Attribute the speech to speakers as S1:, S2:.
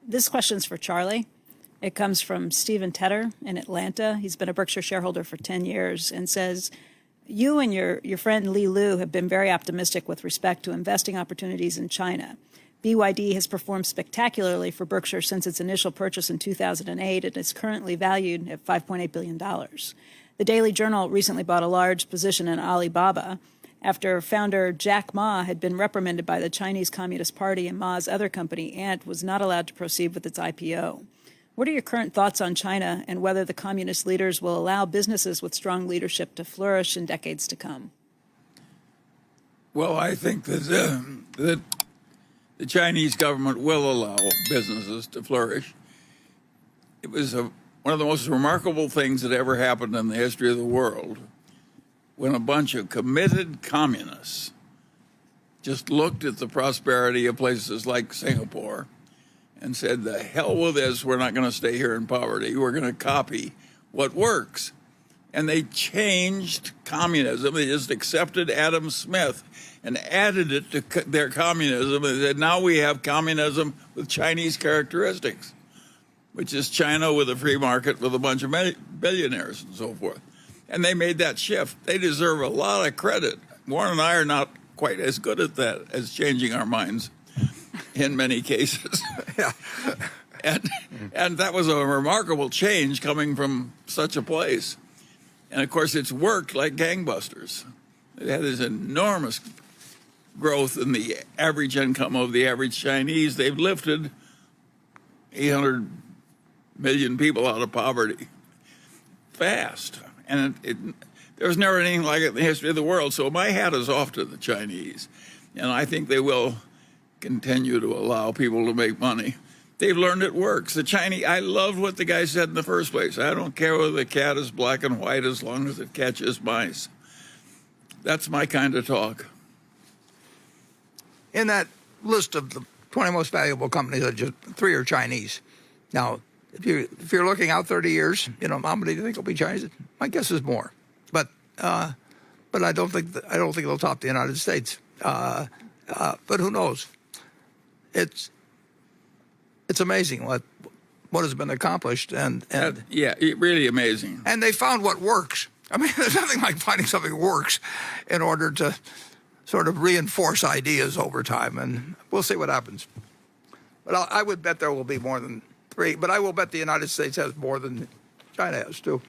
S1: This question's for Charlie. It comes from Stephen Tedder in Atlanta. He's been a Berkshire shareholder for 10 years and says, you and your friend Li Lu have been very optimistic with respect to investing opportunities in China. BYD has performed spectacularly for Berkshire since its initial purchase in 2008 and is currently valued at $5.8 billion. The Daily Journal recently bought a large position in Alibaba after founder Jack Ma had been reprimanded by the Chinese Communist Party, and Ma's other company, Ant, was not allowed to proceed with its IPO. What are your current thoughts on China and whether the communist leaders will allow businesses with strong leadership to flourish in decades to come?
S2: Well, I think that the Chinese government will allow businesses to flourish. It was one of the most remarkable things that ever happened in the history of the world when a bunch of committed communists just looked at the prosperity of places like Singapore and said, the hell with this, we're not going to stay here in poverty. We're going to copy what works. And they changed communism. They just accepted Adam Smith and added it to their communism. And said, now we have communism with Chinese characteristics, which is China with a free market with a bunch of billionaires and so forth. And they made that shift. They deserve a lot of credit. Warren and I are not quite as good at that as changing our minds in many cases.
S3: Yeah.
S2: And that was a remarkable change coming from such a place. And of course, it's worked like gangbusters. It had this enormous growth in the average income of the average Chinese. They've lifted 800 million people out of poverty fast. And there was never anything like it in the history of the world. So my hat is off to the Chinese. And I think they will continue to allow people to make money. They've learned it works. The Chinese, I love what the guy said in the first place. I don't care whether the cat is black and white as long as it catches mice. That's my kind of talk.
S3: In that list of the 20 most valuable companies, just 3 are Chinese. Now, if you're looking out 30 years, how many do you think will be Chinese? My guess is more, but I don't think they'll top the United States. But who knows? It's amazing what has been accomplished, and
S2: yeah, really amazing.
S3: And they found what works. I mean, there's nothing like finding something works in order to sort of reinforce ideas over time, and we'll see what happens. But I would bet there will be more than 3, but I will bet the United States has more than China has, too.